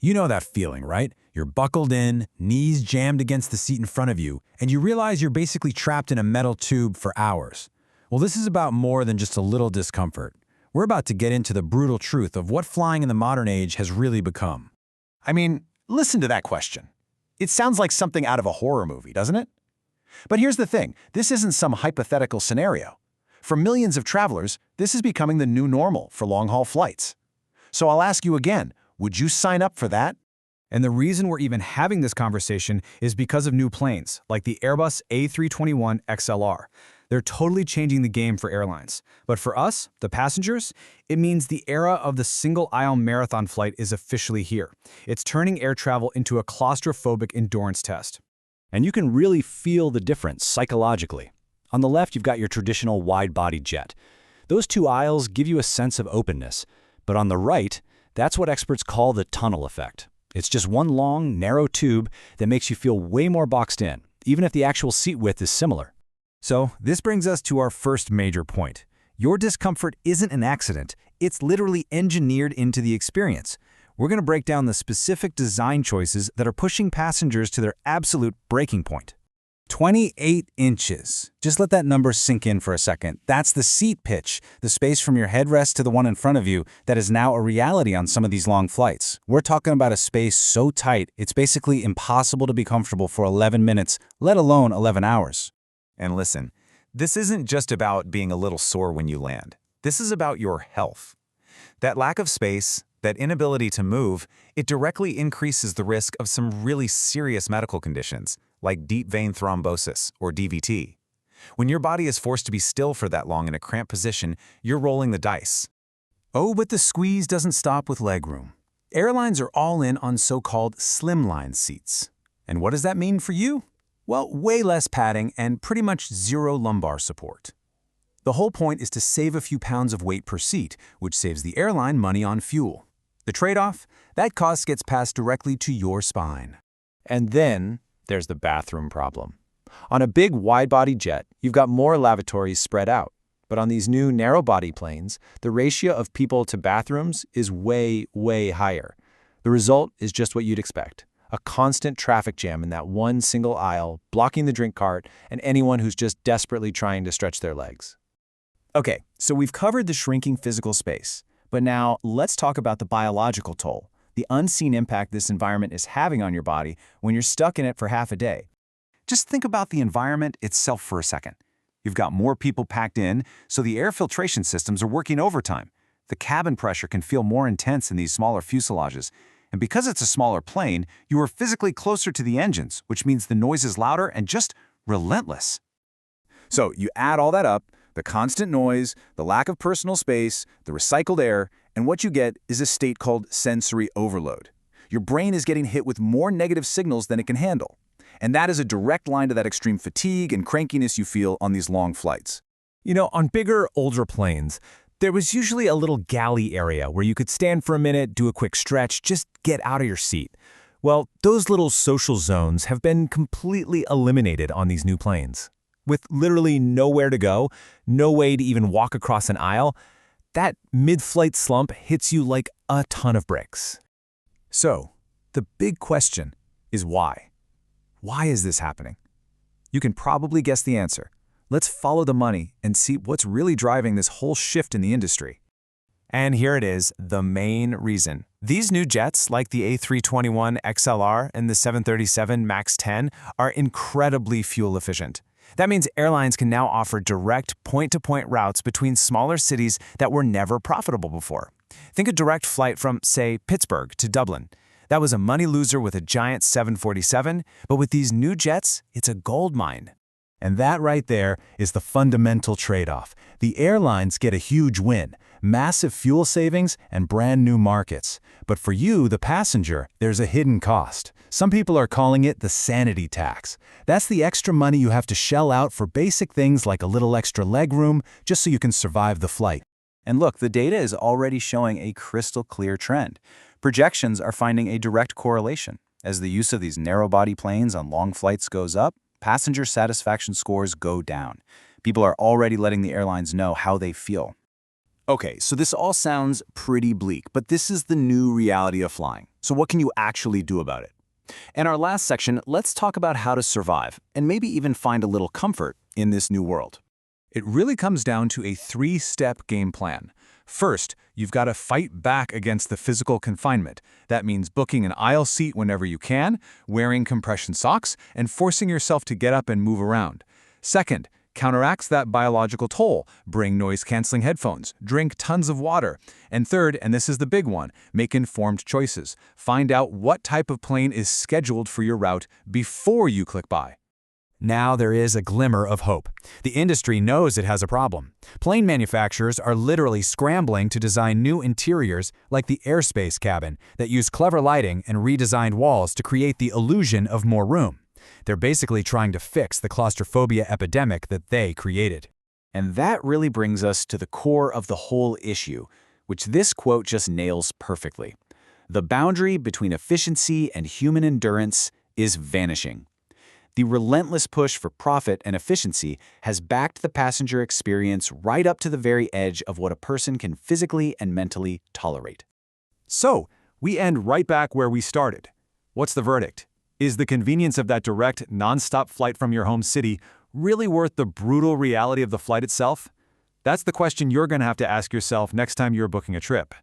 You know that feeling, right? You're buckled in, knees jammed against the seat in front of you, and you realize you're basically trapped in a metal tube for hours. Well, this is about more than just a little discomfort. We're about to get into the brutal truth of what flying in the modern age has really become. I mean, listen to that question. It sounds like something out of a horror movie, doesn't it? But here's the thing, this isn't some hypothetical scenario. For millions of travelers, this is becoming the new normal for long-haul flights. So I'll ask you again, would you sign up for that? And the reason we're even having this conversation is because of new planes, like the Airbus A321 XLR. They're totally changing the game for airlines. But for us, the passengers, it means the era of the single-aisle marathon flight is officially here. It's turning air travel into a claustrophobic endurance test. And you can really feel the difference psychologically. On the left, you've got your traditional wide-body jet. Those two aisles give you a sense of openness. But on the right, that's what experts call the tunnel effect. It's just one long, narrow tube that makes you feel way more boxed in, even if the actual seat width is similar. So this brings us to our first major point. Your discomfort isn't an accident. It's literally engineered into the experience. We're going to break down the specific design choices that are pushing passengers to their absolute breaking point. 28 inches. Just let that number sink in for a second. That's the seat pitch, the space from your headrest to the one in front of you that is now a reality on some of these long flights. We're talking about a space so tight, it's basically impossible to be comfortable for 11 minutes, let alone 11 hours. And listen, this isn't just about being a little sore when you land. This is about your health. That lack of space, that inability to move, it directly increases the risk of some really serious medical conditions, like deep vein thrombosis, or DVT. When your body is forced to be still for that long in a cramped position, you're rolling the dice. Oh, but the squeeze doesn't stop with legroom. Airlines are all in on so-called slimline seats. And what does that mean for you? Well, way less padding and pretty much zero lumbar support. The whole point is to save a few pounds of weight per seat, which saves the airline money on fuel. The trade-off? That cost gets passed directly to your spine. And then there's the bathroom problem. On a big wide-body jet, you've got more lavatories spread out. But on these new narrow-body planes, the ratio of people to bathrooms is way, way higher. The result is just what you'd expect. A constant traffic jam in that one single aisle, blocking the drink cart and anyone who's just desperately trying to stretch their legs. Okay, so we've covered the shrinking physical space. But now let's talk about the biological toll, the unseen impact this environment is having on your body when you're stuck in it for half a day. Just think about the environment itself for a second. You've got more people packed in, so the air filtration systems are working overtime. The cabin pressure can feel more intense in these smaller fuselages. And because it's a smaller plane, you are physically closer to the engines, which means the noise is louder and just relentless. So you add all that up, the constant noise, the lack of personal space, the recycled air, and what you get is a state called sensory overload. Your brain is getting hit with more negative signals than it can handle. And that is a direct line to that extreme fatigue and crankiness you feel on these long flights. You know, on bigger, older planes, there was usually a little galley area where you could stand for a minute, do a quick stretch, just get out of your seat. Well, those little social zones have been completely eliminated on these new planes. With literally nowhere to go, no way to even walk across an aisle, that mid-flight slump hits you like a ton of bricks. So, the big question is why? Why is this happening? You can probably guess the answer. Let's follow the money and see what's really driving this whole shift in the industry. And here it is, the main reason. These new jets, like the A321 XLR and the 737 MAX 10, are incredibly fuel efficient. That means airlines can now offer direct point-to-point routes between smaller cities that were never profitable before. Think a direct flight from, say, Pittsburgh to Dublin. That was a money loser with a giant 747, but with these new jets, it's a gold mine. And that right there is the fundamental trade-off. The airlines get a huge win, massive fuel savings and brand new markets. But for you, the passenger, there's a hidden cost. Some people are calling it the Sanity Tax. That's the extra money you have to shell out for basic things like a little extra legroom just so you can survive the flight. And look, the data is already showing a crystal clear trend. Projections are finding a direct correlation. As the use of these narrow-body planes on long flights goes up, passenger satisfaction scores go down. People are already letting the airlines know how they feel. Okay, so this all sounds pretty bleak, but this is the new reality of flying. So what can you actually do about it? In our last section, let's talk about how to survive and maybe even find a little comfort in this new world. It really comes down to a three-step game plan. First, you've got to fight back against the physical confinement. That means booking an aisle seat whenever you can, wearing compression socks, and forcing yourself to get up and move around. Second, counteracts that biological toll. Bring noise-canceling headphones, drink tons of water. And third, and this is the big one, make informed choices. Find out what type of plane is scheduled for your route before you click buy. Now there is a glimmer of hope. The industry knows it has a problem. Plane manufacturers are literally scrambling to design new interiors like the airspace cabin that use clever lighting and redesigned walls to create the illusion of more room. They're basically trying to fix the claustrophobia epidemic that they created. And that really brings us to the core of the whole issue, which this quote just nails perfectly. The boundary between efficiency and human endurance is vanishing. The relentless push for profit and efficiency has backed the passenger experience right up to the very edge of what a person can physically and mentally tolerate. So, we end right back where we started. What's the verdict? Is the convenience of that direct, non-stop flight from your home city really worth the brutal reality of the flight itself? That's the question you're going to have to ask yourself next time you're booking a trip.